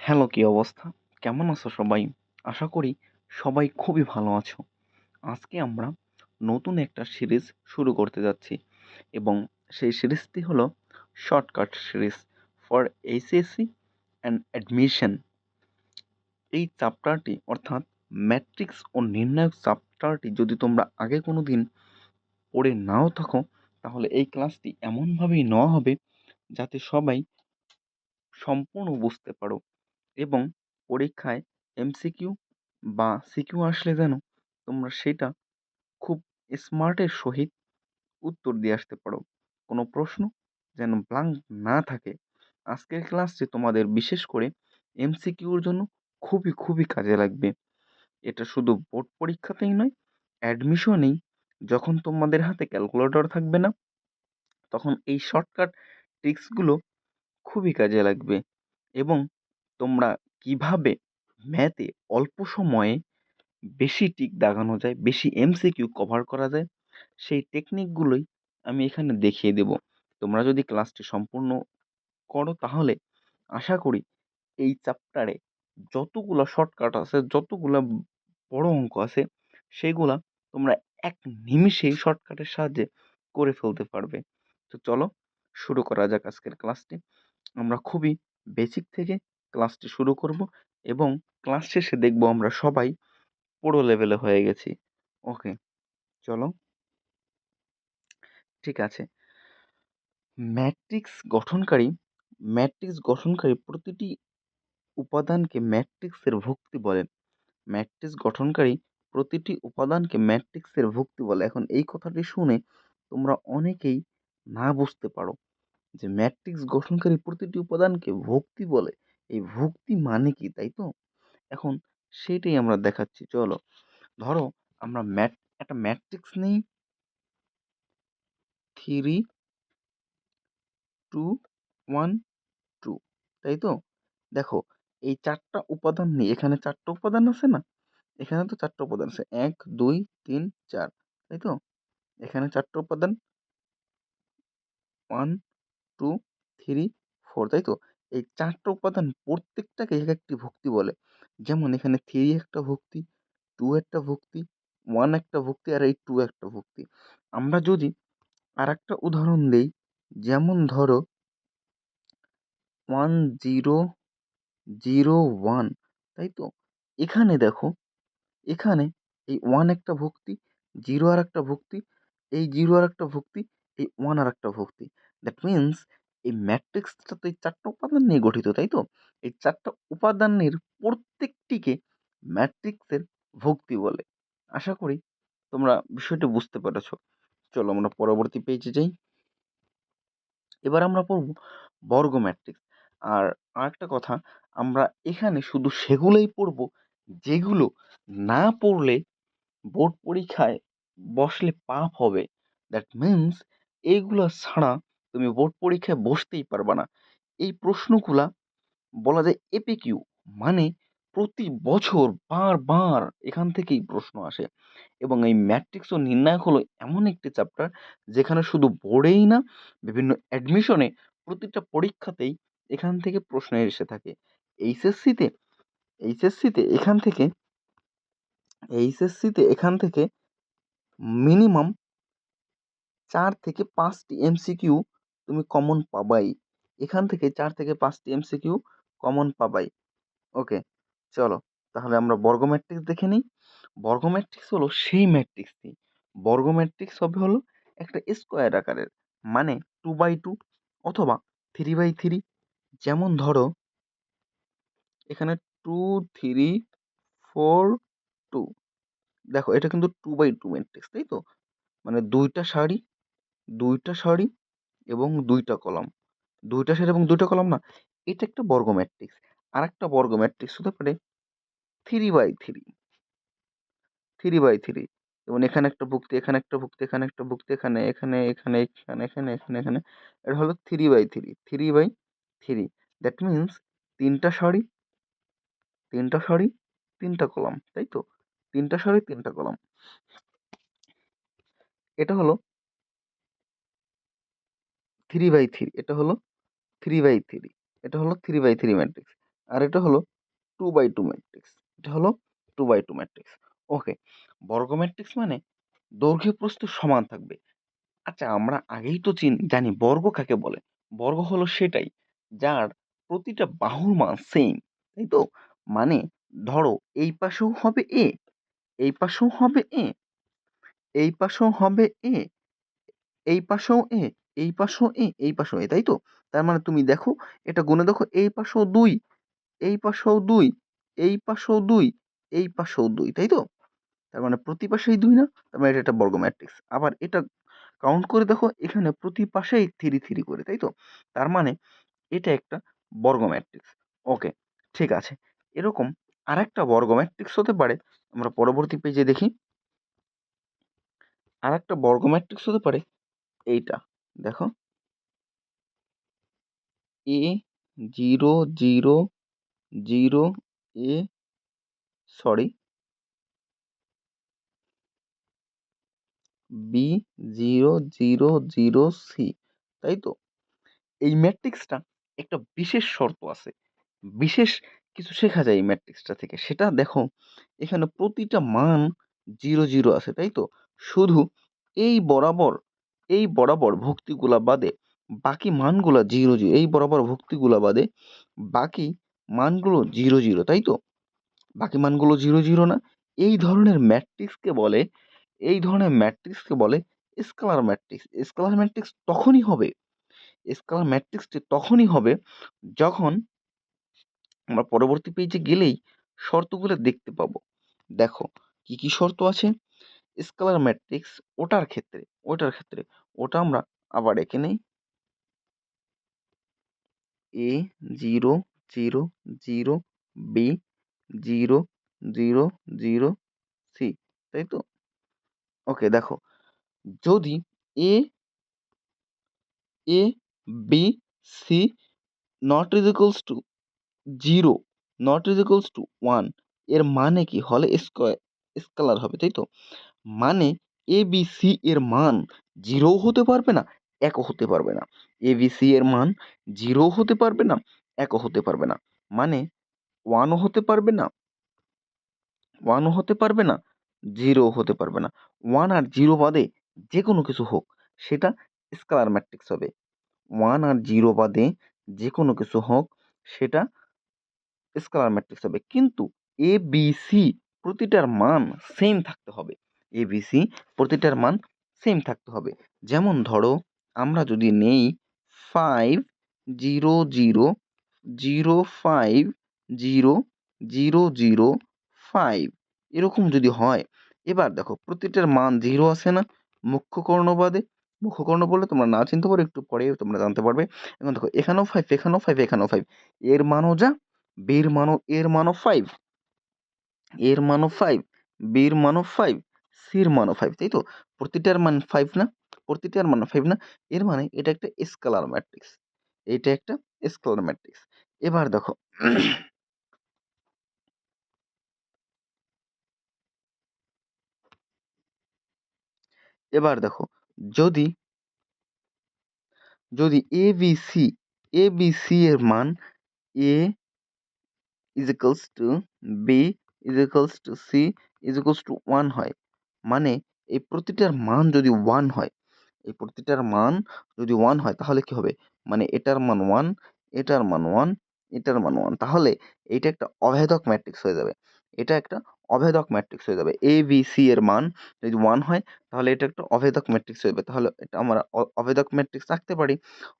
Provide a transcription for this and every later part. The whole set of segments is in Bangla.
হ্যালো, কি অবস্থা? কেমন আছো সবাই? আশা করি সবাই খুবই ভালো আছো। আজকে আমরা নতুন একটা সিরিজ শুরু করতে যাচ্ছি এবং সেই সিরিজটি হলো shortcut series for HSC and admission. এই চ্যাপ্টারটি অর্থাৎ ম্যাট্রিক্স ও নির্ণায়ক চ্যাপ্টারটি যদি তোমরা আগে কোনো দিন পড়ে নাও থাকো, তাহলে এই ক্লাসটি এমনভাবেই নেওয়া হবে যাতে সবাই সম্পূর্ণ বুঝতে পারো এবং পরীক্ষায় এমসিকিউ বা সিকিউ আসলে যেন তোমরা সেটা খুব স্মার্টের সহিত উত্তর দিয়ে আসতে পারো। কোনো প্রশ্ন যেন ব্লাঙ্ক না থাকে। আজকের ক্লাসটি তোমাদের বিশেষ করে এমসিকিউর জন্য খুবই কাজে লাগবে। এটা শুধু বোর্ড পরীক্ষাতেই নয়, অ্যাডমিশনেই যখন তোমাদের হাতে ক্যালকুলেটর থাকবে না, তখন এই শর্টকাট ট্রিক্সগুলো খুবই কাজে লাগবে এবং তোমরা কিভাবে ম্যাথে অল্প সময়ে বেশি টিক দাগানো যায়, বেশি এমসিকিউ কভার করা যায়, সেই টেকনিকগুলোই আমি এখানে দেখিয়ে দেব। তোমরা যদি ক্লাসটি সম্পূর্ণ করো তাহলে আশা করি এই চ্যাপ্টারে যতগুলা শর্টকাট আছে, যতগুলা বড় অঙ্ক আছে, সেগুলা তোমরা এক নিমিষেই শর্টকাটের সাহায্যে করে ফেলতে পারবে। তো চলো শুরু করা যাক আজকের ক্লাসটি। আমরা খুবই বেসিক থেকে ক্লাসটি শুরু করব এবং ক্লাস শেষে দেখব আমরা সবাই পুরো লেভেলে হয়ে গেছি। ওকে, চলো। ঠিক আছে। ম্যাট্রিক্স গঠনকারী ম্যাট্রিক্স গঠনকারী প্রতিটি উপাদানকে ম্যাট্রিক্সের ভুক্তি বলে। ম্যাট্রিক্স গঠনকারী প্রতিটি উপাদানকে ম্যাট্রিক্সের ভুক্তি বলে। এখন এই কথাটি শুনে তোমরা অনেকেই না বুঝতে পারো যে ম্যাট্রিক্স গঠনকারী প্রতিটি উপাদানকে ভুক্তি বলে। এই ভুক্তি মানে কি, তাই তো? এখন সেটাই আমরা দেখাচ্ছি। চলো, ধরো আমরা একটা ম্যাট্রিক্স নেই, 3, 2, 1, 2, তাই তো? দেখো, এই 4টা উপাদান নিয়ে এখানে 4টা উপাদান আছে না? এখানে তো 4টা উপাদান আছে। 1, 2, 3, 4, তাই তো? এখানে 4টা উপাদান, 1, 2, 3, 4, তাই তো? এই 4টা উপাদান প্রত্যেকটাকে এক একটি ভুক্তি বলে। যেমন এখানে 3 একটা ভুক্তি, 2 একটা ভুক্তি, 1 একটা ভুক্তি আর এই 2 একটা ভুক্তি। আমরা যদি আরেকটা উদাহরণ দেই, যেমন ধরো 1, 0, 0, 1, তাই তো? এখানে দেখো, এখানে এই 1 একটা ভুক্তি, 0 আরেকটা ভুক্তি, এই 0 আরেকটা ভুক্তি, এই 1 আরেকটা ভুক্তি। দ্যাট মিনস এই ম্যাট্রিক্সটা তো এই 4টা উপাদান নিয়ে গঠিত, তাই তো? এই 4টা উপাদানের প্রত্যেকটিকে ম্যাট্রিক্সের ভুক্তি বলে। আশা করি তোমরা বিষয়টি বুঝতে পেরেছ। চলো আমরা পরবর্তী পেজে যাই। এবার আমরা পড়ব বর্গ ম্যাট্রিক্স। আর আরেকটা কথা, আমরা এখানে শুধু সেগুলোই পড়ব যেগুলো না পড়লে বোর্ড পরীক্ষায় বসলে পাপ হবে। দ্যাট মিনস এইগুলো ছাড়া তুমি বোর্ড পরীক্ষায় বসতেই পারবা না। এই প্রশ্নগুলা বলা যায় এপিকিউ, মানে প্রতি বছর বারবার এখান থেকেই প্রশ্ন আসে এবং এই ম্যাট্রিক্স ও নির্ণায়ক হলো এমন একটি চ্যাপ্টার যেখানে শুধু বোর্ডেই না, বিভিন্ন অ্যাডমিশনে প্রতিটা পরীক্ষাতেই এখান থেকে প্রশ্ন এসে থাকে। এইচএসসিতে এইচএসসিতে এখান থেকে এইচএসসিতে এখান থেকে মিনিমাম 4 থেকে 5টি এমসিকিউ তুমি কমন পাবাই। এখান থেকে 4 থেকে 5টি এমসিকিউ কমন পাবাই। ওকে, চলো তাহলে আমরা বর্গ ম্যাট্রিক্স দেখে নিই। বর্গ ম্যাট্রিক্স হলো সেই ম্যাট্রিক্সটি, বর্গ ম্যাট্রিক্স হবে হলো একটা স্কোয়ার আকারের, মানে 2x2 অথবা 3x3। যেমন ধরো এখানে 2, 3, 4, 2, দেখো এটা কিন্তু 2x2 ম্যাট্রিক্স, তাই তো? মানে দুইটা সারি এবং 2টা কলাম, 2টা সারি এবং 2টা কলাম না? এটা একটা বর্গ ম্যাট্রিক্স। আরেকটা বর্গ ম্যাট্রিক্স হতে পারে 3x3, 3x3, যেমন এখানে একটা ভুক্তি, এখানে একটা ভুক্তি, এখানে একটা ভুক্তি, এখানে এখানে এখানে এখানে এখানে এখানে এখানে, এটা হলো 3x3, 3x3। দ্যাট মিনস 3টা সারি, 3টা সারি, 3টা কলাম, তাই তো? 3টা সারি, 3টা কলাম। এটা হলো 3x3, এটা হলো 3x3, এটা হলো 3x3 ম্যাট্রিক্স। আর এটা হলো 2/2 ম্যাট্রিক্স। এটা হলো 2/2 ম্যাট্রিক্স। ওকে, বর্গ ম্যাট্রিক্স মানে দৈর্ঘ্য প্রস্থ সমান থাকবে। আচ্ছা, আমরা আগেই তো জানি বর্গ কাকে বলে। বর্গ হলো সেটাই যার প্রতিটা বাহুর মান সেম, তাই তো? মানে ধরো এই পাশেও হবে এ, এই পাশেও হবে এ, এই পাশেও হবে এ, এই পাশেও এ, এই পাশেও এ, এই পাশেও এ, তাই তো? তার মানে তুমি দেখো, এটা গুণে দেখো, এই পাশেও 2, এই পাশেও 2, এই পাশেও 2, এই পাশেও 2, তাই তো? তার মানে প্রতি পাশেই 2 না? তার মানে এটা একটা বর্গ ম্যাট্রিক্স। আবার এটা কাউন্ট করে দেখো, এখানে প্রতি পাশেই 3 3 করে, তাই তো? তার মানে এটা একটা বর্গ ম্যাট্রিক্স। ওকে, ঠিক আছে। এরকম আরেকটা বর্গ ম্যাট্রিক্স হতে পারে, আমরা পরবর্তী পেজে দেখি। আরেকটা বর্গ ম্যাট্রিক্স হতে পারে এইটা, দেখো, এ 0 0 0 এ সরি বি 0 0 0 সি, তাই তো? এই ম্যাট্রিক্সটা একটা বিশেষ শর্ত আছে, বিশেষ কিছু শেখা যায় এই ম্যাট্রিক্সটা থেকে। সেটা দেখো, এখানে প্রতিটা মান 0 0 আছে, তাই তো? শুধু এই বরাবর, এই বরাবর ভুক্তিগুলা বাদে বাকি মানগুলা 0 0, এই বরাবর ভুক্তিগুলা বাদে বাকি মানগুলো 0 0, তাই তো? বাকি মানগুলো 0 0 না? এই ধরনের ম্যাট্রিক্সকে বলে, এই ধরনের ম্যাট্রিক্সকে বলে স্কেলার ম্যাট্রিক্স। স্কেলার ম্যাট্রিক্স তখনই হবে, স্কেলার ম্যাট্রিক্সটি তখনই হবে যখন আমরা পরবর্তী পেজে গেলেই শর্তগুলো দেখতে পাবো। দেখো কি কি শর্ত আছে স্কেলার ম্যাট্রিক্স ওটার ক্ষেত্রে, ওটার ক্ষেত্রে ওটা আমরা আবার এঁকে নেই। এ 0 0 0 বি 0 0 0 সি, তাই তো? ওকে, দেখো, যদি A A B C not is equals to 0, not is equals to 1, এর মানে কি হলে স্কেলার হবে, তাই তো? মানে এ বি সি এর মান 0 হতে পারবে না, 1 হতে পারবে না। এ বি সি এর মান 0 হতে পারবে না, 1 হতে পারবে না। মানে 1 হতে পারবে না, 1 হতে পারবে না, 0 হতে পারবে না। 1 আর 0 বাদে যে কোনো কিছু হোক, সেটা স্কেলার ম্যাট্রিক্স হবে। 1 আর 0 বাদে যে কোনো কিছু হোক, সেটা স্কেলার ম্যাট্রিক্স হবে। কিন্তু এ বি সি প্রতিটার মান সেম থাকতে হবে। এ বি সি প্রতিটার মান সেম থাকতে হবে। যেমন ধরো, আমরা যদি নেই 5 0 0 0 5 0 0 0 5, এরকম যদি হয়, এবার দেখো প্রতিটার মান 0 আসে না মুখ্য কর্ণ বাদে? মুখ্য কর্ণ বললে তোমরা না চিনতে পারো, একটু পরে তোমরা জানতে পারবে। এখন দেখো, এখানেও 5, এখানেও 5, এখানেও 5, এর মানও যা, বির মানও, এর মানও 5, এর মানও 5, বির মানও 5, সির মানও 5, তাই তো? প্রতিটার মান 5 না? প্রতিটার মান 5 না? এর মানে এটা একটা স্কেলার ম্যাট্রিক্স। এটা একটা স্কেলার ম্যাট্রিক্স। এবার দেখো, এবার দেখো, যদি যদি A B C, A B C এর মান A is equals to B is equals to C is equals to 1 হয়, মানে এই প্রতিটার মান যদি 1 হয়, এই প্রতিটার মান যদি 1 হয়, তাহলে কি হবে? মানে এটার মান 1, এটার মান 1, এটার মান 1, তাহলে এইটা একটা অভেদক ম্যাট্রিক্স হয়ে যাবে। এটা একটা অভেদক ম্যাট্রিক্স হয়ে যাবে। এ বি সি এর মান যদি 1 হয়, তাহলে এটা একটা অভেদক ম্যাট্রিক্স হয়ে যাবে। তাহলে এটা আমরা অভেদক ম্যাট্রিক্স রাখতে পারি।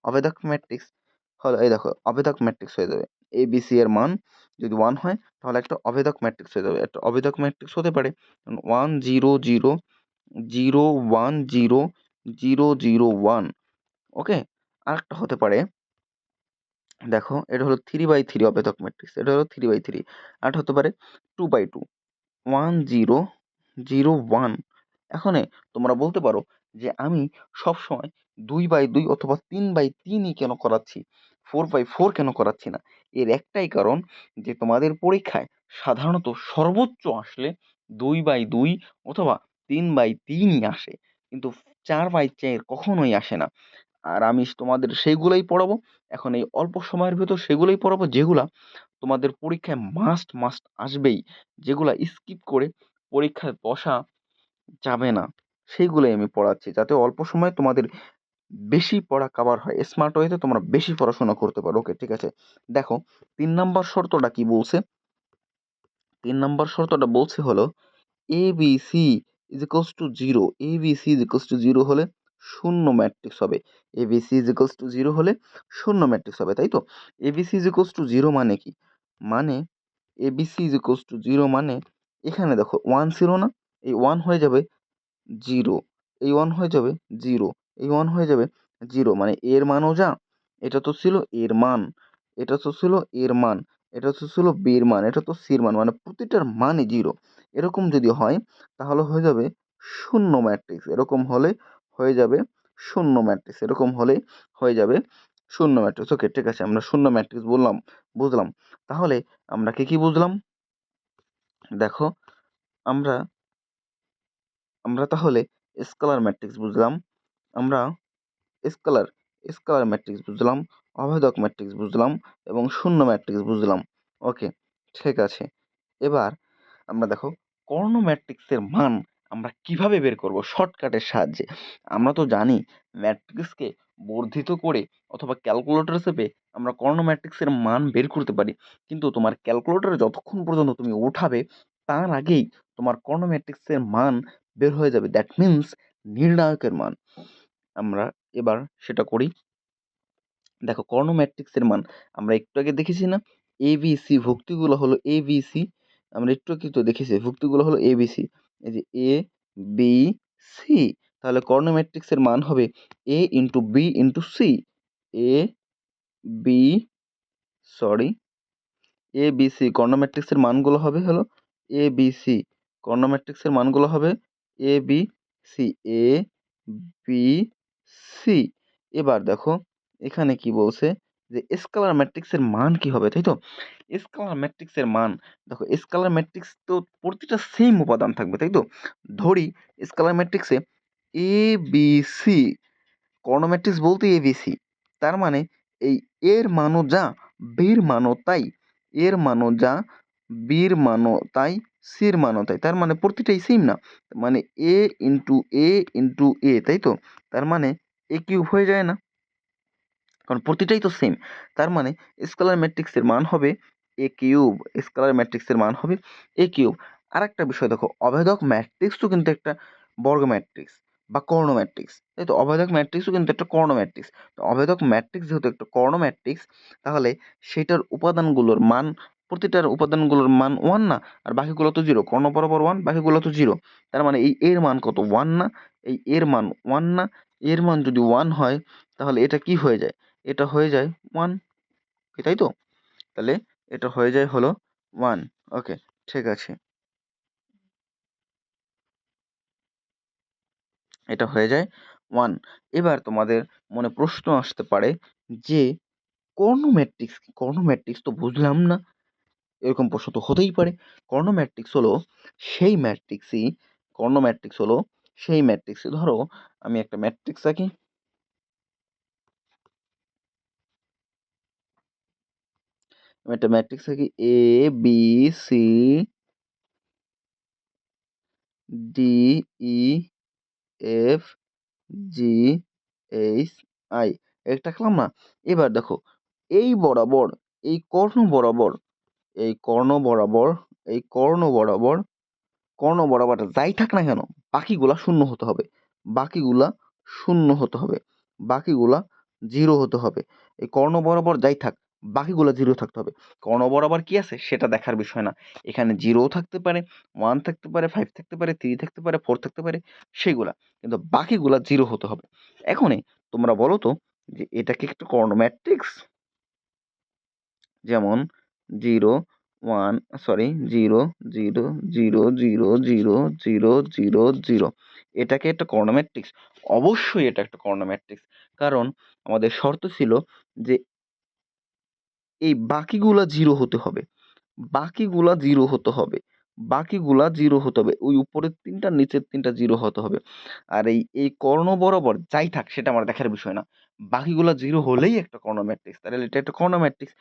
অভেদক ম্যাট্রিক্স হলো, এই দেখো, অভেদক ম্যাট্রিক্স হয়ে যাবে। এ বি সি এর মান যদি 1 হয়, তাহলে একটা অভেদক ম্যাট্রিক্স হয়ে যাবে। একটা অভেদক ম্যাট্রিক্স হতে পারে 1 0 0 0 1 0 0 0 1। ওকে, আরেকটা হতে পারে, দেখো, এটা হলো 3/3 অভেদক ম্যাট্রিক্স, এটা হলো 3/3। আরেকটা হতে পারে 2/2, 1 0 0 1। এখন তোমরা বলতে পারো যে আমি সবসময় 2/2 অথবা 3/3ই কেন করাচ্ছি, 4/4 কেন করাচ্ছি না? এর একটাই কারণ, যে তোমাদের পরীক্ষায় সাধারণত সর্বোচ্চ আসলে 2/2 অথবা 3/3ই আসে, কিন্তু 4/4 কখনোই আসে না। আর আমি তোমাদের সেইগুলোই পড়াবো। এখন এই অল্প সময়ের ভেতর সেগুলোই পড়াবো যেগুলা তোমাদের পরীক্ষায় মাস্ট মাস্ট আসবেই, যেগুলা স্কিপ করে পরীক্ষায় বসা যাবে না, সেইগুলোই আমি পড়াচ্ছি যাতে অল্প সময়ে তোমাদের বেশি পড়া কাভার হয়, স্মার্ট ওয়েতে তোমরা বেশি পড়াশোনা করতে পারো। ওকে, ঠিক আছে। দেখো 3 নম্বর শর্তটা কি বলছে। 3 নম্বর শর্তটা বলছে হলো ABC is equals two zero. ABC is equals two zero হলে শূন্য ম্যাট্রিক্স হবে। ABC is equals two zero হলে শূন্য ম্যাট্রিক্স হবে, তাই তো। ABC is equals two zero মানে কি? মানে ABC is equals two zero মানে এখানে দেখো ওয়ান ছিল না, এই ওয়ান হয়ে যাবে জিরো, এই ওয়ান হয়ে যাবে জিরো, এই ওয়ান হয়ে যাবে জিরো, মানে এর মানও যা, এটা তো ছিল এর মান, এটা তো ছিল এর মান, এটা তো ছিল বির মান, এটা তো সির মান, মানে প্রতিটার মানই জিরো। এরকম যদি হয় তাহলে হয়ে যাবে শূন্য ম্যাট্রিক্স। এরকম হলে হয়ে যাবে শূন্য ম্যাট্রিক্স, এরকম হলে হয়ে যাবে শূন্য ম্যাট্রিক্স। ওকে, ঠিক আছে, আমরা শূন্য ম্যাট্রিক্স বললাম, বুঝলাম। তাহলে আমরা কি বুঝলাম? দেখো আমরা আমরা তাহলে স্কেলার ম্যাট্রিক্স বুঝলাম, আমরা স্কেলার স্কেলার ম্যাট্রিক্স বুঝলাম, অভেদক ম্যাট্রিক্স বুঝলাম এবং শূন্য ম্যাট্রিক্স বুঝলাম। ওকে, ঠিক আছে। এবার আমরা দেখো কর্ণ ম্যাট্রিক্সের মান আমরা কিভাবে বের করব শর্টকাটের সাহায্যে। আমরা তো জানি ম্যাট্রিক্সকে বর্ধিত করে অথবা ক্যালকুলেটর চেপে আমরা কর্ণ ম্যাট্রিক্সের মান বের করতে পারি, কিন্তু তোমার ক্যালকুলেটরে যতক্ষণ পর্যন্ত তুমি ওঠাবে তার আগেই তোমার কর্ণ ম্যাট্রিক্সের মান বের হয়ে যাবে, দ্যাট মিন্স নির্ণায়কের মান। আমরা এবার সেটা করি। দেখো কর্ণ ম্যাট্রিক্সের মান আমরা একটু আগে দেখেছি না, এ বি সি ভুক্তিগুলো হলো এ বি সি, আমরা একটু আগে তো দেখেছি ভুক্তিগুলো হলো এ বি সি, এই যে এ বি সি, তাহলে কর্ণ ম্যাট্রিক্সের মান হবে এ into B into C. A B sorry A B C কর্ণ ম্যাট্রিক্সের মানগুলো হবে হলো এ বি সি, কর্ণ ম্যাট্রিক্সের মানগুলো হবে এ B C, A B C. এবার দেখো এখানে কি বলছে যে স্কেলার ম্যাট্রিক্সের মান কি হবে, তাই তো। স্কেলার ম্যাট্রিক্সের মান দেখো, স্কেলার ম্যাট্রিক্স তো প্রতিটা সেম উপাদান থাকবে, তাই তো। ধরি স্কেলার ম্যাট্রিক্সে এ বি সি, কর্ণ ম্যাট্রিক্স বলতে এবিসি, তার মানে এই এর মানও যা বির মানও তাই, এর মানও যা বির মানও তাই, সির মানও তাই, তার মানে প্রতিটাই সেম না, মানে এ ইন্টু এ ইন্টু এ, তাই তো। তার মানে এ কিউব হয়ে যায় না, কারণ প্রতিটাই তো সেম। তার মানে স্কেলার ম্যাট্রিক্সের মান হবে এ কিউব, স্কেলার ম্যাট্রিক্সের মান হবে এ কিউব। আর একটা বিষয় দেখো, অভেদক ম্যাট্রিক্সও কিন্তু একটা বর্গ ম্যাট্রিক্স বা কর্ণ ম্যাট্রিক্স, তাই তো। অভেদক ম্যাট্রিক্সও কিন্তু একটা কর্ণ ম্যাট্রিক্স। তো অভেদক ম্যাট্রিক্স যেহেতু একটা কর্ণ ম্যাট্রিক্স, তাহলে সেটার উপাদানগুলোর মান, প্রতিটার উপাদানগুলোর মান ওয়ান না, আর বাকিগুলো তো জিরো, কর্ণ বরাবর ওয়ান, বাকিগুলো তো জিরো। তার মানে এই এর মান কত, ওয়ান না, এই এর মান ওয়ান না, এর মান যদি ওয়ান হয় তাহলে এটা কি হয়ে যায়, এটা হয়ে যায় ওয়ান, তাই তো। তাহলে এটা হয়ে যায় হলো ওয়ান। ওকে, ঠিক আছে, এটা হয়ে যায় ওয়ান। এবার তোমাদের মনে প্রশ্ন আসতে পারে যে কর্ণ ম্যাট্রিক্স কি? কর্ণ ম্যাট্রিক্স তো বুঝলাম না, এরকম প্রশ্ন তো হতেই পারে। কর্ণ ম্যাট্রিক্স হলো সেই ম্যাট্রিক্সই, কর্ণ ম্যাট্রিক্স হলো সেই ম্যাট্রিক্সই, ধরো আমি একটা ম্যাট্রিক্স আঁকি, আমি একটা ম্যাট্রিক্স আঁকি A B C D E F G H I, একটা আঁকলাম না। এবার দেখো এই বরাবর, এই কর্ণ বরাবর, এই কর্ণ বরাবর, এই কর্ণ বরাবর, কর্ণ বরাবর যাই থাক না কেন বাকিগুলা শূন্য হতে হবে, বাকিগুলা শূন্য হতে হবে, বাকিগুলা জিরো হতে হবে। এই কর্ণ বরাবর যাই থাক বাকিগুলা জিরো থাকতে হবে। কর্ণ বরাবর কি আছে সেটা দেখার বিষয় না, এখানে জিরোও থাকতে পারে, ওয়ান থাকতে পারে, ফাইভ থাকতে পারে, থ্রি থাকতে পারে, ফোর থাকতে পারে, সেগুলা, কিন্তু বাকিগুলা জিরো হতে হবে। এখনই তোমরা বলো তো যে এটা কি একটা কর্ণ ম্যাট্রিক্স? যেমন zero one, sorry zero zero zero zero zero zero zero zero, এটাকে একটা কর্ণ ম্যাট্রিক্স? অবশ্যই এটা একটা কর্ণ ম্যাট্রিক্স, কারণ আমাদের শর্ত ছিল যে এই বাকিগুলা জিরো হতে হবে, বাকিগুলা জিরো হতে হবে, বাকিগুলা জিরো হতে হবে, ওই উপরের তিনটা নিচের তিনটা জিরো হতে হবে। আর এই এই কর্ণ বরাবর যাই থাক সেটা আমার দেখার বিষয় না, বাকিগুলা জিরো হলেই একটা কর্ণ ম্যাট্রিক্স, তাহলে এটা একটা কর্ণ ম্যাট্রিক্স।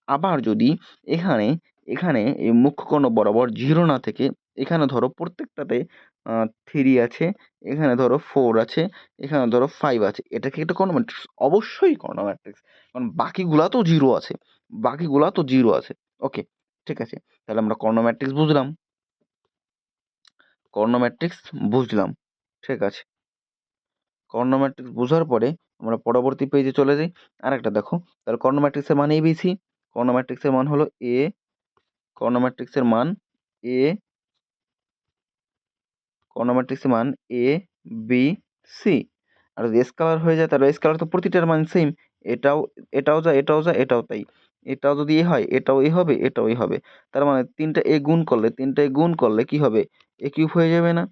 আবার যদি এখানে এখানে এই মুখ্য কর্ণ বরাবর জিরো না থেকে এখানে ধরো প্রত্যেকটাতে 3 আছে, এখানে ধরো 4 আছে, এখানে ধরো 5 আছে, এটা কি একটা কর্ণ ম্যাট্রিক্স? অবশ্যই কর্ণ ম্যাট্রিক্স, কারণ বাকিগুলা তো জিরো আছে, বাকিগুলা তো জিরো আছে। ওকে, ঠিক আছে, তাহলে আমরা কর্ণ ম্যাট্রিক্স বুঝলাম, কর্ণ ম্যাট্রিক্স বুঝলাম, ঠিক আছে। কর্ণ ম্যাট্রিক্স বোঝার পরে আমরা পরবর্তী পেজে চলে যাই। আরেকটা দেখো, তাহলে কর্ণ ম্যাট্রিক্সের মান ABC, কর্ণ ম্যাট্রিক্সের মান হলো A, কর্ণ ম্যাট্রিক্সের মান A, কর্ণ ম্যাট্রিক্সের মান A B C। আর যদি স্কেলার হয়ে যায় তাহলে স্কেলার তো প্রতিটার মান সেম, এটাও এটাও যা এটাও যা এটাও তাই, এটাও যদি এ হয় এটাও এ হবে এটাও এ হবে, তার মানে তিনটা এ গুণ করলে কি হবে? এ কিউব হয়ে যাবে না?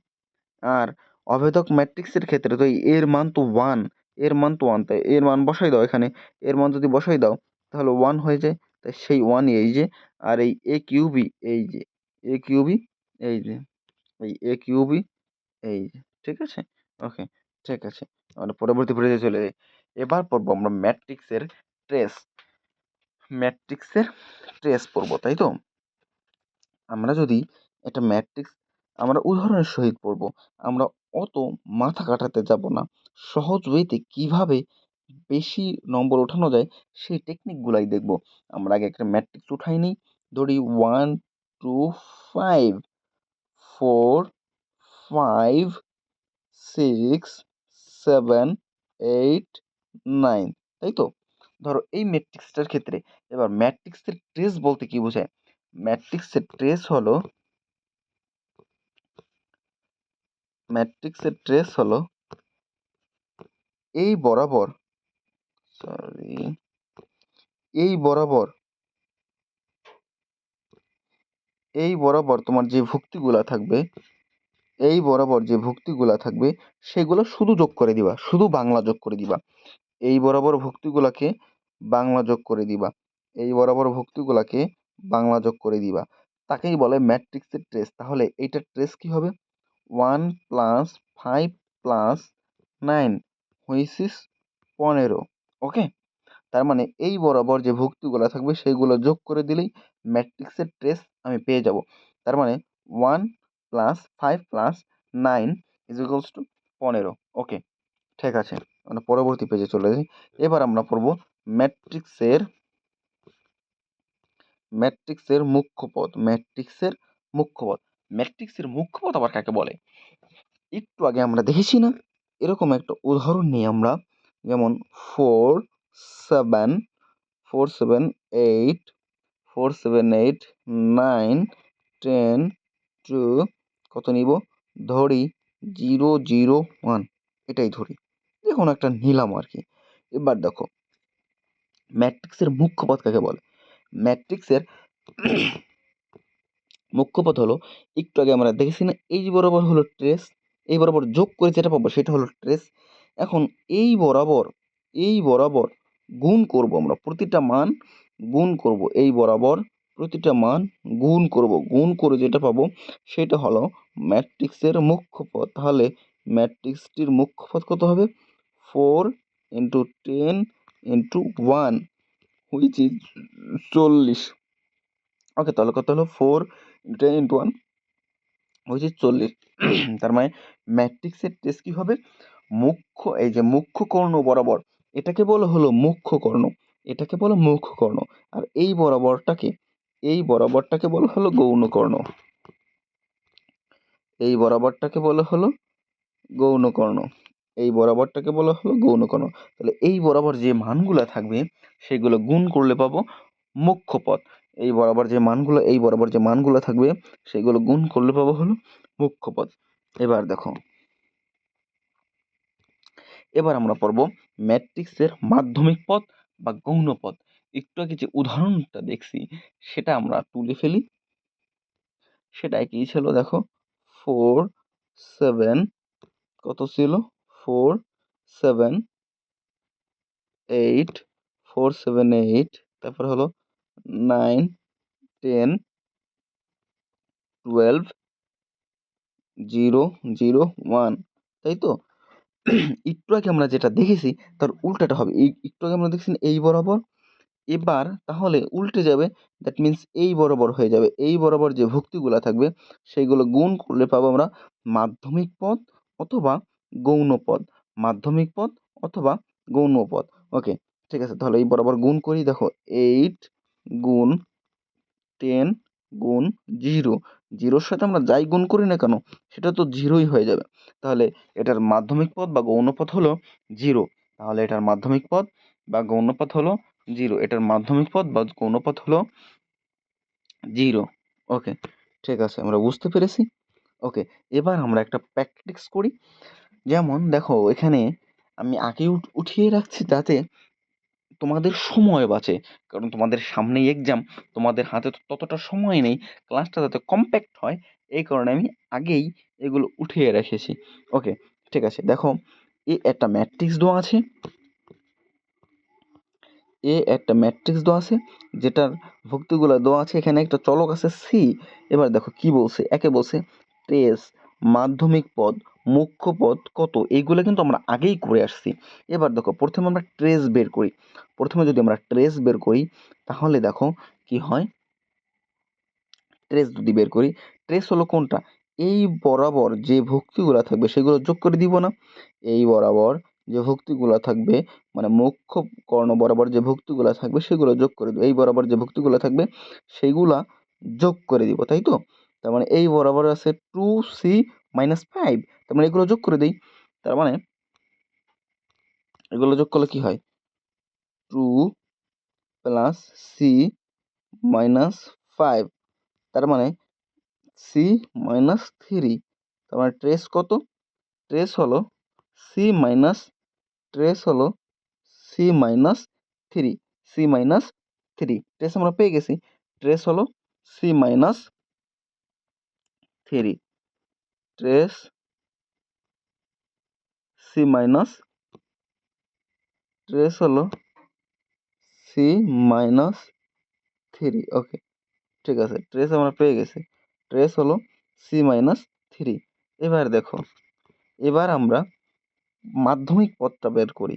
আর অভেদক ম্যাট্রিক্সের ক্ষেত্রে তো এর মান তো ওয়ান, এর মান তো ওয়ান, তাই এর মান বসাই দাও এখানে, এর মান যদি বসাই দাও তাহলে ওয়ান হয়ে যায়, তাই সেই ওয়ান এই যে, আর এই এ কিউবই এই যে, এ কিউবই এই যে, এই এ কিউবই এই যে, ঠিক আছে। ওকে, ঠিক আছে, আমরা পরবর্তী পেজে চলে যাই। এবার পড়বো আমরা ম্যাট্রিক্সের ট্রেস, ম্যাট্রিক্সের ট্রেস পড়বো, তাই তো। আমরা যদি একটা ম্যাট্রিক্স আমরা উদাহরণের সহিত পড়বো, আমরা অত মাথা কাটাতে যাব না, সহজ ওয়েতে কিভাবে বেশি নম্বর ওঠানো যায় সেই টেকনিকগুলাই দেখব। আমরা আগে একটা ম্যাট্রিক্স উঠাই নিই, ধরি 1 2 5 4 5 6 7 8 9, তাই তো। ধরো এই ম্যাট্রিক্সটার ক্ষেত্রে এবার ম্যাট্রিক্সের ট্রেস বলতে কি বোঝায়? ম্যাট্রিক্সের ট্রেস হলো, ম্যাট্রিক্সের ট্রেস হলো এই বরাবর, সরি, এই বরাবর, এই বরাবর তোমার যে ভুক্তিগুলা থাকবে, এই বরাবর যে ভুক্তিগুলা থাকবে সেগুলো শুধু যোগ করে দিবা, শুধু বাংলা যোগ করে দিবা। এই বরাবর ভুক্তিগুলাকে বাংলা যোগ করে দিবা, এই বরাবর ভুক্তিগুলাকে বাংলা যোগ করে দিবা, তাকেই বলে ম্যাট্রিক্সের ট্রেস। তাহলে এইটার ট্রেস কি হবে? 1 প্লাস 5 প্লাস 9 হুইচ ইজ 15। ওকে, তার মানে এই বরাবর যে ভুক্তিগুলো থাকবে সেইগুলো যোগ করে দিলেই ম্যাট্রিক্সের ট্রেস আমি পেয়ে যাব। তার মানে 1 plus 5 plus 9 is equals two 15। ওকে, ঠিক আছে, আমরা পরবর্তী পেজে চলে যাই। এবার আমরা পড়ব ম্যাট্রিক্সের, ম্যাট্রিক্সের মুখ্য পদ, ম্যাট্রিক্সের মুখ্য পদ। ম্যাট্রিক্সের মুখ্য পদ আবার কাকে বলে? একটু আগে আমরা দেখেছি না, এরকম একটা উদাহরণ নিই আমরা, যেমন 4 7 4 7 8 4 7 8 9 10 2, কত নিব? ধরি 0 0 1, এটাই ধরি, যে কোনো একটা নিলাম আর কি। এবার দেখো ম্যাট্রিক্সের মুখ্য পদ কাকে বলে? ম্যাট্রিক্সের মুখ্য পদ হলো, একটু আগে আমরা দেখেছি না, এই বরাবর হলো ট্রেস, এই বরাবর যোগ করে যেটা পাবো সেটা হলো ট্রেস। এখন এই বরাবর, এই বরাবর গুণ করব, আমরা প্রতিটা মান গুণ করব, এই বরাবর প্রতিটা মান গুণ করব, গুণ করে যেটা পাবো সেটা হলো ম্যাট্রিক্সের মুখ্য পদ। তাহলে ম্যাট্রিক্সটির মুখ্য পদ কত হবে? 4 ইন্টু 10 ইন্টু 1 হুইচ ইজ 40। ওকে, তাহলে কত হলো? 4 10 ইন্টু 1 হুইচ ইজ 40। তার মানে ম্যাট্রিক্সের ট্রেস কি হবে? মুখ্য, এই যে মুখ্য কর্ণ বরাবর, এটাকে বলা হলো মুখ্য কর্ণ, এটাকে বলো মুখ্য কর্ণ। আর এই বরাবরটাকে, এই বরাবরটাকে বলা হলো গৌণ কর্ণ, এই বরাবরটাকে বলা হলো গৌণ কর্ণ, এই বরাবরটাকে বলা হলো গৌণ কর্ণ। তাহলে এই বরাবর যে মানগুলো থাকবে সেগুলো গুণ করলে পাবো মুখ্য পদ। এই বরাবর যে মানগুলো, এই বরাবর যে মানগুলো থাকবে সেগুলো গুণ করলে পাবো হলো মুখ্য পদ। এবার দেখো, এবার আমরা পড়ব ম্যাট্রিক্সের মাধ্যমিক পদ বা গৌণ পদ। একটু আগে যে উদাহরণটা দেখছি সেটা আমরা তুলে ফেলি, সেটা কি ছিল দেখো, 4 7, কত ছিল? 4 7 8 4 7 8, তারপর হলো 9 10 12 0 0 1, তাই তো। একটু আগে আমরা যেটা দেখেছি তার উল্টাটা হবে। একটু আগে আমরা দেখছি এই বরাবর, এবার তাহলে উল্টে যাবে। দ্যাট মিন্স এই বরাবর হয়ে যাবে। এই বরাবর যে ভুক্তিগুলা থাকবে সেইগুলো গুণ করলে পাবো আমরা মাধ্যমিক পদ অথবা গৌণ পদ। মাধ্যমিক পদ অথবা গৌণ পদ। ওকে, ঠিক আছে। তাহলে এই বরাবর গুণ করি। দেখো 8 গুণ 10 গুণ 0, 0-র সাথে আমরা যাই গুণ করি না কেন সেটা তো 0ই হয়ে যাবে। তাহলে এটার মাধ্যমিক পদ বা গৌণ পদ হলো 0। তাহলে এটার মাধ্যমিক পদ বা গৌণ পদ হলো 0। এটার মাধ্যমিক পদ বা গৌণ পদ হলো 0। ওকে, ঠিক আছে, আমরা বুঝতে পেরেছি। ওকে, এবার আমরা একটা প্র্যাকটিস করি। যেমন দেখো এখানে আমি আগে উঠিয়ে রাখছি যাতে তোমাদের সময় বাঁচে। কারণ তোমাদের সামনেই এক্সাম, তোমাদের হাতে তো ততটা সময় নেই। ক্লাসটা যাতে কম্প্যাক্ট হয় এই কারণে আমি আগেই এগুলো উঠিয়ে রেখেছি। ওকে, ঠিক আছে। দেখো একটা ম্যাট্রিক্স দেওয়া আছে, একটা ম্যাট্রিক্স দেওয়া আছে যেটার ভুক্তিগুলো দেওয়া আছে। এখানে একটা চলক আছে সি। এবার দেখো কি বলছে, একে বলছে ট্রেস মাধ্যমিক পদ মুখ্য পদ কত, এইগুলো কিন্তু আমরা আগেই করে আসছি। এবার দেখো প্রথমে আমরা ট্রেস বের করি। প্রথমে যদি আমরা ট্রেস বের করি তাহলে দেখো কি হয়। ট্রেস যদি বের করি, ট্রেস হলো কোনটা, এই বরাবর যে ভুক্তিগুলো থাকবে সেগুলো যোগ করে দিব না। এই বরাবর যে ভুক্তিগুলো থাকবে মানে মুখ্য কর্ণ বরাবর যে ভুক্তিগুলো থাকবে সেগুলো যোগ করে দিব। এই বরাবর যে ভুক্তিগুলো থাকবে সেইগুলা যোগ করে দিব, তাই তো। তার মানে এই বরাবর আছে 2c-5, তার মানে এগুলো যোগ করে দিই। তার মানে এগুলো যোগ করলে কি হয়, 2 + c-5, তার মানে c-3। তার মানে ট্রেস কত, ট্রেস হলো সি মাইনাস, ট্রেস হলো c-3, c-3 ট্রেস আমরা পেয়ে গেছি। ট্রেস হলো c-3, ট্রেস c-, ট্রেস হলো c-3। ওকে, ঠিক আছে, ট্রেস আমরা পেয়ে গেছি। ট্রেস হলো c-3। এবার দেখো, এবার আমরা মাধ্যমিক পদটা বের করি।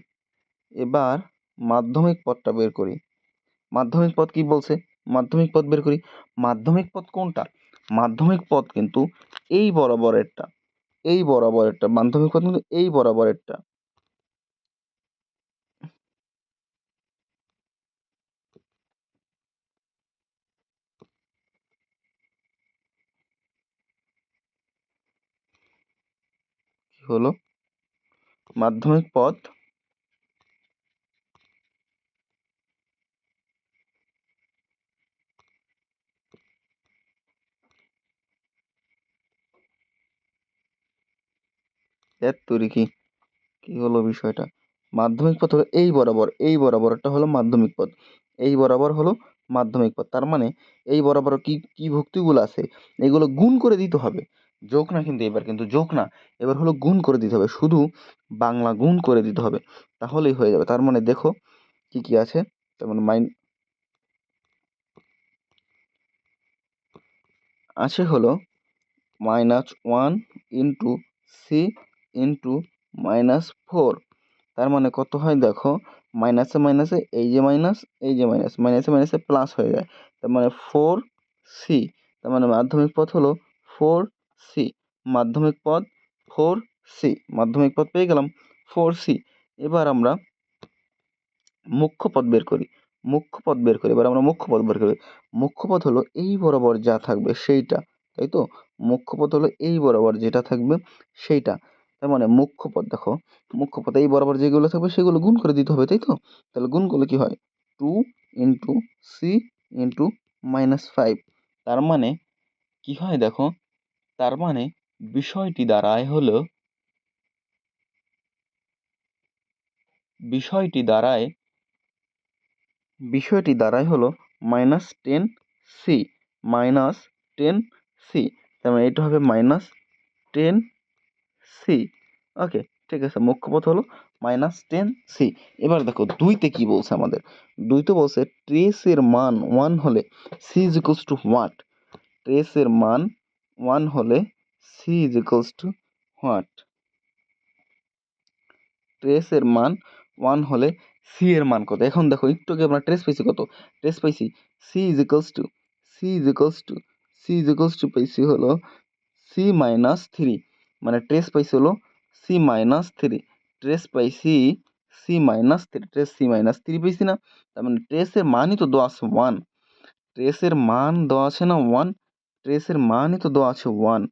এবার মাধ্যমিক পদটা বের করি। মাধ্যমিক পদ কি বলছে, মাধ্যমিক পদ বের করি। মাধ্যমিক পদ কোনটা, মাধ্যমিক পদ কিন্তু এই বরাবরেরটা, এই বরাবরেরটা মাধ্যমিক পদ কিন্তু এই বরাবরেরটা। কি হলো, মাধ্যমিক পদ এর তৈরি কি, কি হলো বিষয়টা, মাধ্যমিক পদ হলো এই বরাবর, এই বরাবরটা হলো মাধ্যমিক পদ, এই বরাবর হলো মাধ্যমিক পদ। তার মানে এই বরাবর কি কি ভুক্তিগুলো আছে এগুলো গুণ করে দিতে হবে, যোগ না। কিন্তু এবার কিন্তু যোগ না, এবার হলো গুণ করে দিতে হবে, শুধু বাংলা গুণ করে দিতে হবে, তাহলেই হয়ে যাবে। তার মানে দেখো কি কি আছে, তার মানে আছে হলো -1 ইন্টু সি ইন্টু -4। তার মানে কত হয় দেখো, মাইনাসে মাইনাসে এই যে মাইনাস, এই যে মাইনাস, মাইনাসে মাইনাসে প্লাস হয়ে যায়। তার মানে 4c। তার মানে মাধ্যমিক পদ হলো 4c, মাধ্যমিক পদ 4c, মাধ্যমিক পদ পেয়ে গেলাম 4c। এবার আমরা মুখ্য পদ বের করি। মুখ্য পদ বের করি, এবার আমরা মুখ্য পদ বের করি। মুখ্য পদ হলো এই বরাবর যা থাকবে সেইটা, তাই তো। মুখ্য পদ হলো এই বরাবর যেটা থাকবে সেইটা। তার মানে মুখ্য পদ দেখো, মুখ্য পদ এই বরাবর যেগুলো থাকবে সেগুলো গুণ করে দিতে হবে, তাই তো। তাহলে গুণ করলে কি হয়, 2 ইন্টু সি ইন্টু -5। তার মানে কি হয় দেখো, তার মানে বিষয়টি দাঁড়ায় হলো, বিষয়টি দাঁড়ায়, বিষয়টি দাঁড়ায় হলো -10c, -10c। তার মানে এটা হবে -10c। ওকে, ঠিক আছে, মুখ্য পদ হলো -10c। এবার দেখো দুইতে কি বলছে আমাদের, দুইতে বলছে ট্রেসের মান 1 হলে C is equals to what, ট্রেসের মান 1 হলে C is equals to what. ট্রেসের মান 1 হলে সি এর মান কত? এখন দেখো একটু আগে আমরা ট্রেস পাইছি কত? ট্রেস পাইছি সি ইজ ইকুয়ালস টু পাইছি হলো সি মাইনাস থ্রি, মানে ট্রেস পাইছি হলো সি মাইনাস থ্রি, ট্রেস পাইছি C minus three, trace C minus three পাইছি না? তার মানে ট্রেসের মানই তো দেওয়া আছে 1, ট্রেসের মান দেওয়া আছে না 1, ট্রেসের মানই তো দেওয়া আছে 1।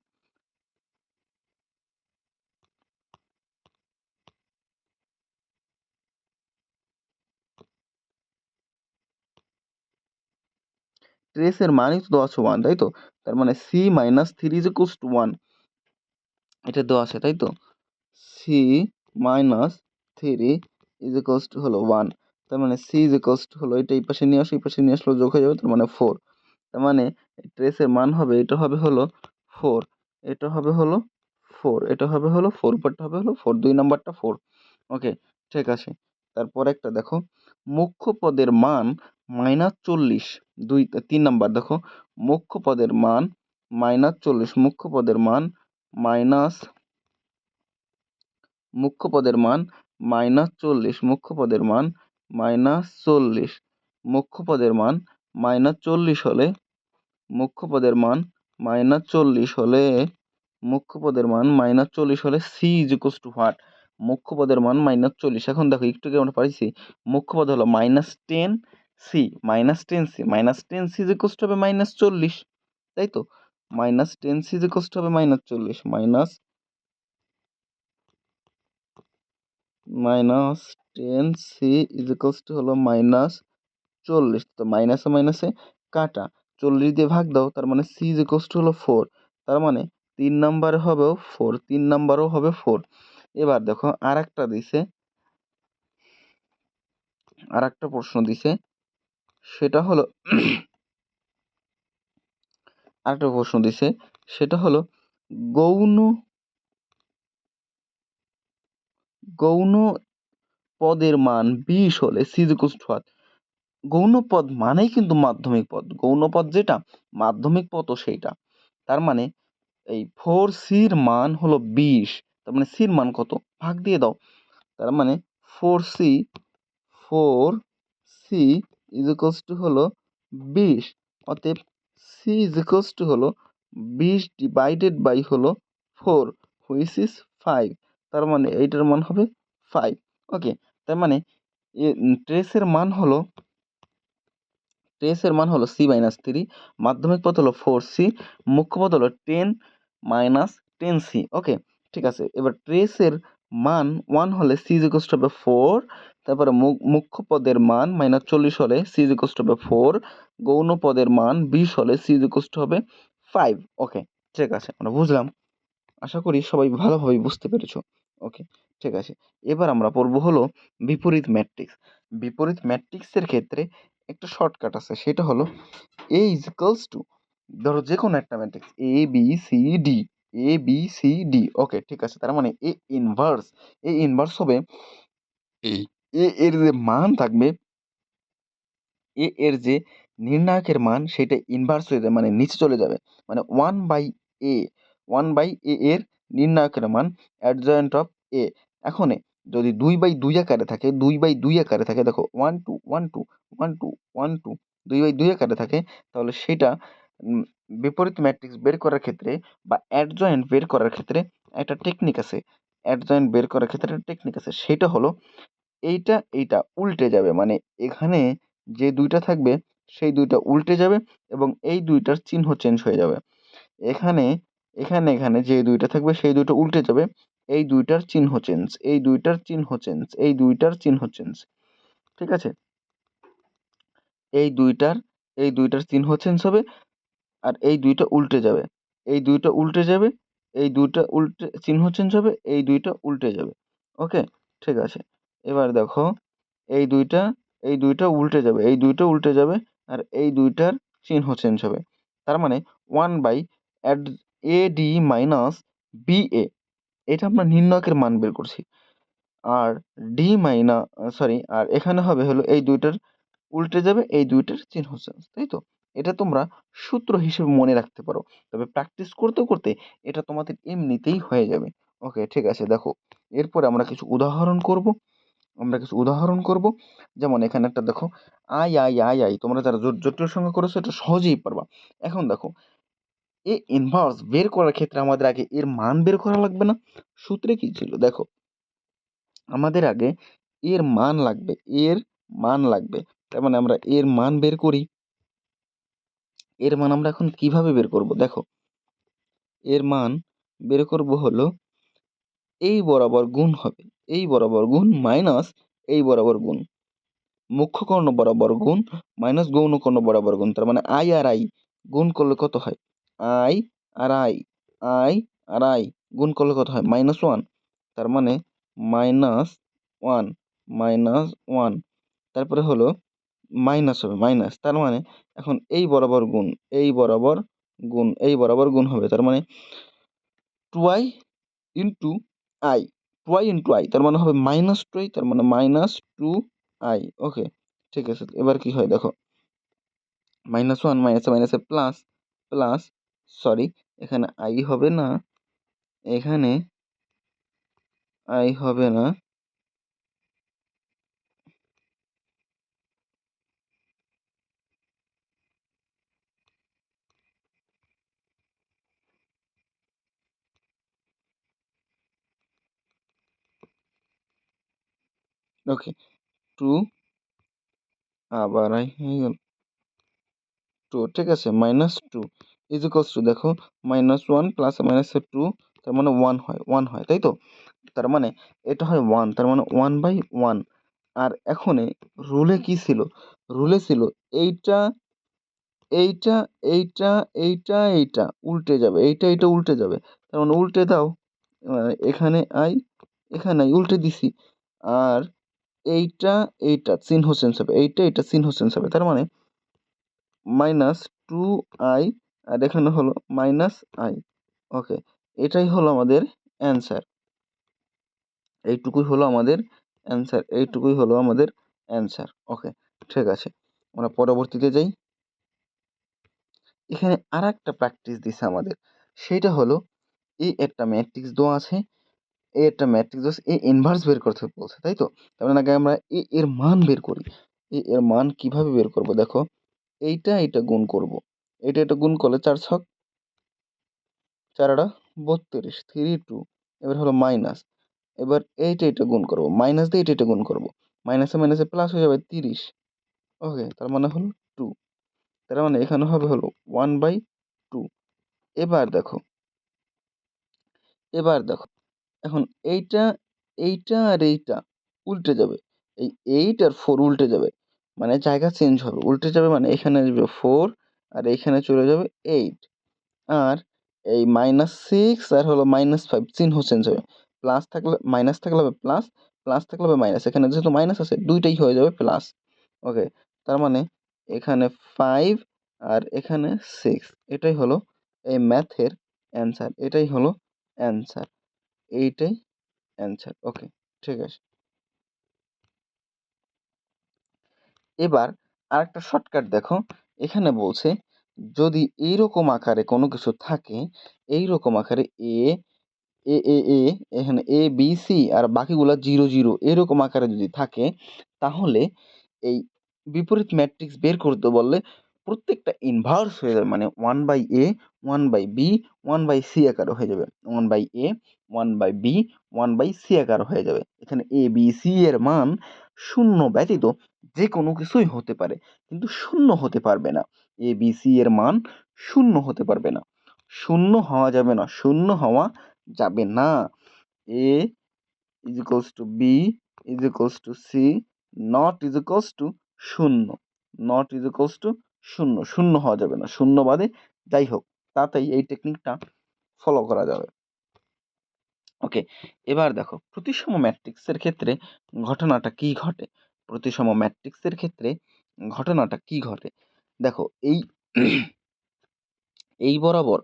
ট্রেসের মানই তো দেওয়া আছে 1, তাই তো? তার মানে C minus three is equals to 1, এটা দেওয়া আছে, তাই তো? C minus three is equals to হলো 1, তার মানে সি ইজ ইকুয়ালস টু হলো এটা এই পাশে নিয়ে আসো, এই পাশে নিয়ে আসলে যোগ হয়ে যাবে, তার মানে 4। তার মানে ট্রেসের মান হবে, এটা হবে হলো 4, এটা হবে হলো 4, এটা হবে হলো 4, উপরটা হবে হলো 4, 2 নাম্বারটা 4। ওকে, ঠিক আছে। তারপর একটা দেখো, মুখ্য পদের মান -40, 3 নাম্বার দেখো, মুখ্য পদের মান -40, মুখ্য পদের মান মাইনাস মুখ্য পদের মান -40, মুখ্য পদের মান -40, মুখ্য পদের মান -40 হলে, মুখ্য পদের মান -40 হলে, মুখ্য পদের মান -40 হলে C is equals to what? মুখ্য পদের মান -40। এখন দেখো একটু আগে আমরা পাইছি মুখ্য পদ হলো -10 C, -10 C is equals to হবে -40, তাই তো? -10 সি ইজ ইকুয়ালস টু হবে -40, -10 সি ইজ ইকুয়ালস টু হলো -40, তো মাইনাসে মাইনাসে কাটা, 40 দিয়ে ভাগ দাও, তার মানে সি ইজ ইকুয়ালস টু হলো 4, তার মানে 3 নাম্বারে হবেও 4, 3 নাম্বারও হবে 4। এবার দেখো আরেকটা দিছে, আরেকটা প্রশ্ন দিছে, সেটা হলো আরেকটা প্রশ্ন দিছে, সেটা হলো গৌণ গৌণ পদের মান 20 হলে C is equals to what? গৌণ পদ মানেই কিন্তু মাধ্যমিক পদ, গৌণ পদ যেটা মাধ্যমিক পদও সেইটা। তার মানে এই 4c-র মান হলো 20, তার মানে c-র মান কত? ভাগ দিয়ে দাও। তার মানে 4c, 4c is equals to হলো 20, অতএব c ইজ ইকুয়ালস টু হলো 20 ডিভাইডেড বাই হলো 4, হুইচ ইজ 5, তার মানে এইটার মান হবে 5। ওকে, তার মানে ট্রেসের মান হলো, ট্রেসের মান হলো সি মাইনাস থ্রি, মাধ্যমিক পদ হলো 4c, মুখ্য পদ হলো 10 মাইনাস 10c। ওকে, ঠিক আছে। এবার ট্রেসের মান 1 হলে সি ইজ ইকুয়ালস টু হবে 4, তারপরে মুখ্য পদের মান -40 হলে সি ইজ ইকুয়ালস টু হবে 4, গৌণ পদের মান 20 হলে সি ইজ ইকুয়ালস টু হবে 5। ওকে, ঠিক আছে, আমরা বুঝলাম। আশা করি সবাই ভালোভাবে বুঝতে পেরেছো। ওকে, ঠিক আছে। এবার আমরা পড়বো হলো বিপরীত ম্যাট্রিক্স। বিপরীত ম্যাট্রিক্সের ক্ষেত্রে একটা শর্টকাট আছে, সেটা হলো এ ইজ ইকুয়ালস টু, ধরো যে কোনো একটা ম্যাট্রিক্স এ বি সি ডি, এ বি সি ডি। ওকে, ঠিক আছে। তার মানে এ ইনভার্স হবে এই এ এর যে মান থাকবে, এ এর যে নির্ণায়কের মান সেটা ইনভার্স হয়ে যাবে, মানে নিচে চলে যাবে, মানে 1/a, 1/a এর নির্ণায়কের মান অ্যাডজয়েন্ট অফ এ। এখন যদি 2/2 আকারে থাকে, 2/2 আকারে থাকে, দেখো 1 2 1 2 1 2 1 2, 2/2 আকারে থাকে, তাহলে সেটা বিপরীত ম্যাট্রিক্স বের করার ক্ষেত্রে বা অ্যাডজয়েন্ট বের করার ক্ষেত্রে একটা টেকনিক আছে। অ্যাডজয়েন্ট বের করার ক্ষেত্রে একটা টেকনিক আছে, সেটা হলো এইটা উল্টে যাবে, মানে এখানে যে 2টা থাকবে সেই 2টা উল্টে যাবে এবং এই 2টার চিহ্ন চেঞ্জ হয়ে যাবে। এখানে এখানে যে 2টা থাকবে সেই 2টা উল্টে যাবে, এই 2টার চিহ্ন চেঞ্জ, এই 2টার চিহ্ন চেঞ্জ, এই 2টার চিহ্ন চেঞ্জ। ঠিক আছে? এই 2টার চিহ্ন চেঞ্জ হবে আর এই 2টা উল্টে যাবে। এই 2টা উল্টে যাবে, এই 2টা উল্টে চিহ্ন চেঞ্জ হবে, এই 2টা উল্টে যাবে। ওকে, ঠিক আছে। এবার দেখো এই 2টা উল্টে যাবে, এই 2টা উল্টে যাবে আর এই 2টার চিহ্ন চেঞ্জ হবে। তার মানে 1/AD মাইনাস BA, এটা আমরা নির্ণায়কের মান বের করছি। আর আর এখানে হবে হলো এই 2টার উল্টে যাবে, এই 2টার চিহ্ন চেঞ্জ, তাই তো? এটা তোমরা সূত্র হিসেবে মনে রাখতে পারো। তবে প্র্যাকটিস করতে করতে এটা তোমাদের এমনিতেই হয়ে যাবে। ওকে, ঠিক আছে। দেখো, এরপরে আমরা কিছু উদাহরণ করব। যেমন এখানে একটা দেখো, আই আই আই আই, তোমরা যারা জটিল সংখ্যা করেছো এটা সহজেই পারবা। এখন দেখো, এ ইনভার্স বের করার ক্ষেত্রে আমাদের আগে এর মান বের করা লাগবে না? সূত্রে কি ছিল দেখো, আমাদের আগে এর মান লাগবে, এর মান লাগবে। তার মানে আমরা এর মান বের করি। এর মান আমরা এখন কিভাবে বের করব দেখো, এর মান বের করব হলো এই বরাবর গুণ হবে, এই বরাবর গুণ মাইনাস এই বরাবর গুণ, মুখ্য কর্ণ বরাবর গুণ মাইনাস গৌণ কর্ণ বরাবর গুণ। তার মানে আই আর আই গুণ করলে কত হয়? I R I, I R I গুণ করলে কত হয়? -1। তার মানে -1, -1। তারপরে হলো মাইনাস হবে, মাইনাস। তার মানে এখন এই বরাবর গুণ, এই বরাবর গুণ, এই বরাবর গুণ হবে। তার মানে 2i into I, 2i into I, তার মানে হবে -2i, তার মানে -2i। ওকে, ঠিক আছে। এবার কি হয় দেখো, -1 মাইনাসে মাইনাসে প্লাস, প্লাস, সরি, এখানে আই হবে না, এখানে আই হবে না, ওকে, 2 আবার আই হয়ে গেল 2, ঠিক আছে। -2 ইজ ইকুয়ালস টু দেখো, -1 প্লাস মাইনাসে 2, তার মানে 1 হয়, 1 হয়, তাই তো? তার মানে এটা হয় 1, তার মানে 1/1। আর এখন রুলে কি ছিল? রুলে ছিল এইটা, এইটা, এইটা, এইটা, এইটা উল্টে যাবে, এইটা, এইটা উল্টে যাবে। তার মানে উল্টে দাও। এখানে আই, এখানে আই উল্টে দিছি। আর এইটা, এইটা চিহ্ন চেঞ্জ হবে, এইটা, এটা চিহ্ন চেঞ্জ হবে। তার মানে -2i, আর এখানে হলো -i। ওকে, এটাই হলো আমাদের অ্যান্সার। এইটুকুই হলো আমাদের অ্যান্সার, এইটুকুই হলো আমাদের অ্যান্সার। ওকে, ঠিক আছে। আমরা পরবর্তীতে যাই। এখানে আরেকটা প্র্যাকটিস দিছে আমাদের। সেইটা হলো, একটা ম্যাট্রিক্স দেওয়া আছে, একটা ম্যাট্রিক্স দেওয়া আছে, ইনভার্স বের করতে বলছে, তাই তো? তার মানে আগে আমরা এর মান বের করি। এর মান কিভাবে বের করব দেখো, এইটা এটা গুণ করব। এটা গুণ করলে 4 ছক 4 32, 3 2। এবার হলো মাইনাস। এবার এইটা এটা গুণ করব, মাইনাস দিয়ে এটা গুণ করব। মাইনাসে মাইনাসে প্লাস হয়ে যাবে 30। ওকে, তার মানে হলো 2। তার মানে এখানে হবে হলো 1/2। এবার দেখো, এবার দেখো, এখন এইটা, এইটা আর এইটা উল্টে যাবে। এই 8 আর 4 উল্টে যাবে। মানে জায়গা চেঞ্জ হবে। উল্টে যাবে মানে এখানে আসবে 4 আর এইখানে চলে যাবে 8। আর এই -6 আর হলো -5 চিহ্ন চেঞ্জ হবে। প্লাস থাকলে মাইনাস থাকলে হবে প্লাস, প্লাস থাকলে হবে মাইনাস। এখানে যেহেতু মাইনাস আছে দুইটাই হয়ে যাবে প্লাস। ওকে, তার মানে এখানে 5 আর এখানে 6। এটাই হলো এই ম্যাথের অ্যান্সার। এটাই হলো অ্যান্সার। এইটাই অ্যান্সার। ওকে, ঠিক আছে। এবার আরেকটা শর্টকাট দেখো, এখানে বলছে যদি এইরকম আকারে কোনো কিছু থাকে, এইরকম আকারে এ এ এ এ এখানে এ বি সি আর বাকিগুলা 0 0 এরকম আকারে যদি থাকে, তাহলে এই বিপরীত ম্যাট্রিক্স বের করতে বললে প্রত্যেকটা ইনভার্স হয়ে যাবে। মানে 1/a, 1/b, 1/c আকারে হয়ে যাবে। 1/a, 1/b, 1/c আকারে হয়ে যাবে। এখানে এ বি সি এর মান শূন্য ব্যতীত যে কোনো কিছুই হতে পারে, কিন্তু শূন্য হতে পারবে না। এ বি সি এর মান শূন্য হতে পারবে না, শূন্য হওয়া যাবে না, শূন্য হওয়া যাবে না। A is equals to B is equals to C, not is equals to শূন্য, not is equals to শূন্য, শূন্য হওয়া যাবে না, শূন্য বাদে যাই হোক। তাতেই এই টেকনিকটা ফলো করা যাবে। ওকে, এবার দেখো প্রতিসম ম্যাট্রিক্সের ক্ষেত্রে ঘটনাটা কি ঘটে। প্রতিসম ম্যাট্রিক্সের ক্ষেত্রে ঘটনাটা কি ঘটে দেখো, এই এই বরাবর,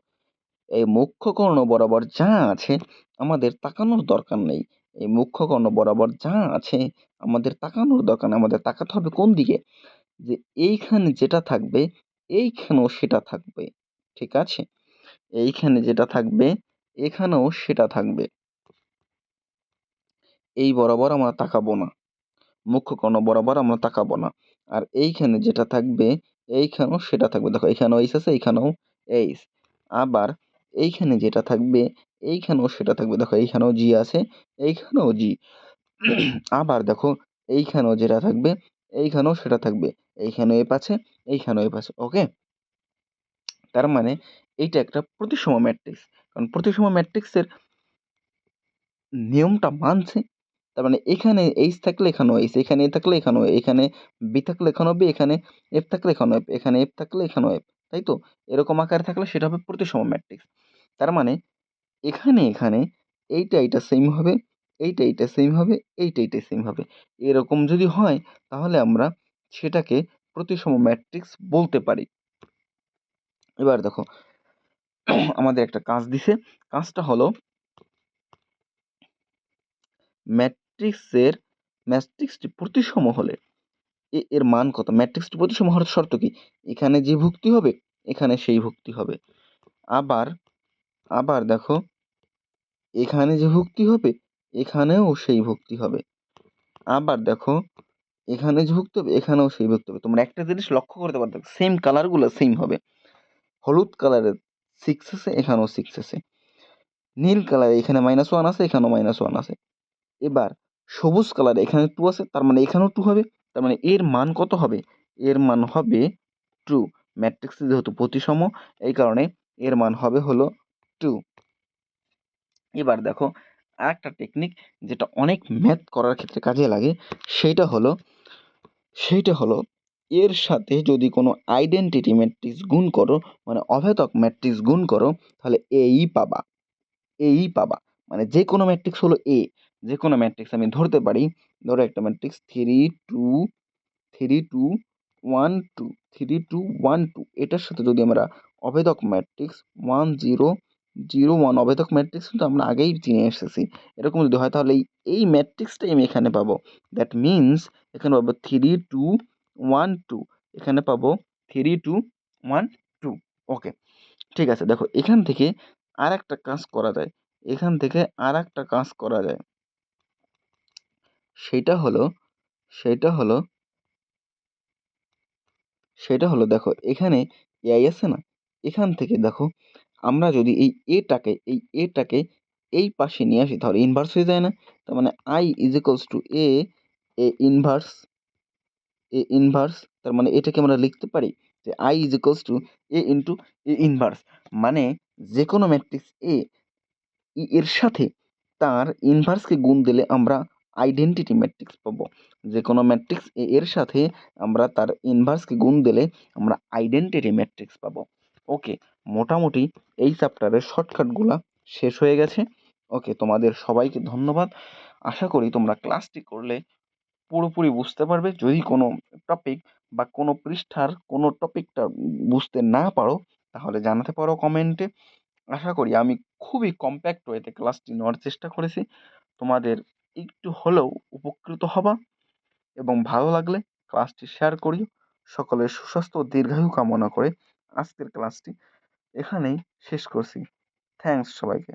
এই মুখ্য কর্ণ বরাবর যা আছে আমাদের তাকানোর দরকার নেই। এই মুখ্য কর্ণ বরাবর যা আছে আমাদের তাকানোর দরকার নেই। আমাদের তাকাতে হবে কোন দিকে? যে এইখানে যেটা থাকবে এইখানেও সেটা থাকবে। ঠিক আছে? এইখানে যেটা থাকবে এখানেও সেটা থাকবে। এই বরাবর আমরা তাকাবো না, মুখ্য কর্ণ বরাবর আমরা তাকাবো না। আর এইখানে যেটা থাকবে এইখানেও সেটা থাকবে, দেখো এইখানেও এইচ আছে, এইখানেও এইচ। আবার এইখানে যেটা থাকবে এইখানেও সেটা থাকবে, দেখো এইখানেও জি আছে, এইখানেও জি। আবার দেখো এইখানেও যেটা থাকবে এইখানেও সেটা থাকবে, এইখানেও এফ আছে, এইখানেও এফ আছে। ওকে, তার মানে এইটা একটা প্রতিসম ম্যাট্রিক্স, কারণ প্রতিসম ম্যাট্রিক্সের নিয়মটা মানছে। তার মানে এখানে এইচ থাকলে এখানেও এইচ, এখানে এ থাকলে এখানেও এ, এখানে বি থাকলে এখানেও বি, এখানে এফ থাকলে এখানেও এফ, এখানে এফ থাকলে এখানেও এফ, তাই তো? এরকম আকারে থাকলে সেটা হবে প্রতিসম ম্যাট্রিক্স। তার মানে এখানে এখানে এইটা এইটা সেম হবে, এইটা এইটা সেম হবে, এইটা এইটা সেম হবে। এরকম যদি হয় তাহলে আমরা সেটাকে প্রতিসম ম্যাট্রিক্স বলতে পারি। এবার দেখো আমাদের একটা কাজ দিছে, কাজটা হলো ম্যাট্রিক্সটি প্রতিসম হলে এর মান কত? ম্যাট্রিক্সটি প্রতিসম হওয়ার শর্ত কি? এখানে যে ভুক্তি হবে এখানে সেই ভুক্তি হবে। আবার আবার দেখো এখানে যে ভুক্তি হবে এখানেও সেই ভুক্তি হবে। আবার দেখো এখানে যে ভুক্তি হবে এখানেও সেই ভুক্তি হবে। তোমরা একটা জিনিস লক্ষ্য করতে পারো, সেম কালারগুলো সেম হবে। হলুদ কালারের 6 আছে, এখানেও 6 আছে। নীল কালারে এখানে -1 আছে, এখানেও -1 আছে। এবার সবুজ কালার এখানে 2 আছে, তার মানে এখানেও 2 হবে। তার মানে এর মান কত হবে? এর মান হবে 2। ম্যাট্রিক্স যেহেতু প্রতিসম এই কারণে এর মান হবে হলো 2। এবার দেখো আরেকটা টেকনিক যেটা অনেক ম্যাথ করার ক্ষেত্রে কাজে লাগে, সেইটা হলো এর সাথে যদি কোনো আইডেন্টিটি ম্যাট্রিক্স গুণ করো, মানে অভেদক ম্যাট্রিক্স গুণ করো, তাহলে এই পাবা। মানে যে কোনো ম্যাট্রিক্স হলো এ, যে কোনো ম্যাট্রিক্স আমি ধরতে পারি। ধরো একটা ম্যাট্রিক্স 3 2 3 2 1 2 3 2 1 2, এটার সাথে যদি আমরা অভেদক ম্যাট্রিক্স 1 0 0 1 অভেদক ম্যাট্রিক্স কিন্তু আমরা আগেই চিনে এসেছি। এরকম যদি হয় তাহলে এই ম্যাট্রিক্সটাই আমি এখানে পাবো। দ্যাট মিনস এখানে পাবো 3 2 1 2, এখানে পাবো 3 2 1 2। ওকে, ঠিক আছে। দেখো এখান থেকে আরেকটা কাজ করা যায়, এখান থেকে আরেকটা কাজ করা যায়। সেটা হলো সেটা হলো সেটা হলো দেখো এখানে এআই আছে না, এখান থেকে দেখো আমরা যদি এই এটাকে এই পাশে নিয়ে আসি তাহলে ইনভার্স হয়ে যায় না? তার মানে I is equals two A inverse তার মানে এটাকে আমরা লিখতে পারি যে I is equals two A into A inverse. মানে যে কোনো ম্যাট্রিক্স এর সাথে তার ইনভার্সকে গুণ দিলে আমরা আইডেন্টিটি ম্যাট্রিক্স পাবো। যে কোনো ম্যাট্রিক্স এর সাথে আমরা তার ইনভার্সকে গুণ দিলে আমরা আইডেন্টিটি ম্যাট্রিক্স পাবো। ওকে, মোটামুটি এই চ্যাপ্টারের শর্টকাটগুলা শেষ হয়ে গেছে। ওকে, তোমাদের সবাইকে ধন্যবাদ। আশা করি তোমরা ক্লাসটি করলে পুরোপুরি বুঝতে পারবে। যদি কোনো টপিক বা কোনো পৃষ্ঠার কোনো টপিকটা বুঝতে না পারো তাহলে জানাতে পারো কমেন্টে। আশা করি আমি খুবই কম্প্যাক্ট ওয়েতে ক্লাসটি নেওয়ার চেষ্টা করেছি। তোমাদের একটু হলেও উপকৃত হবা এবং ভালো লাগলে ক্লাসটি শেয়ার করিও। সকলের সুস্বাস্থ্য ও দীর্ঘায়ু কামনা করে আজকের ক্লাসটি এখানেই শেষ করছি। থ্যাংকস সবাইকে।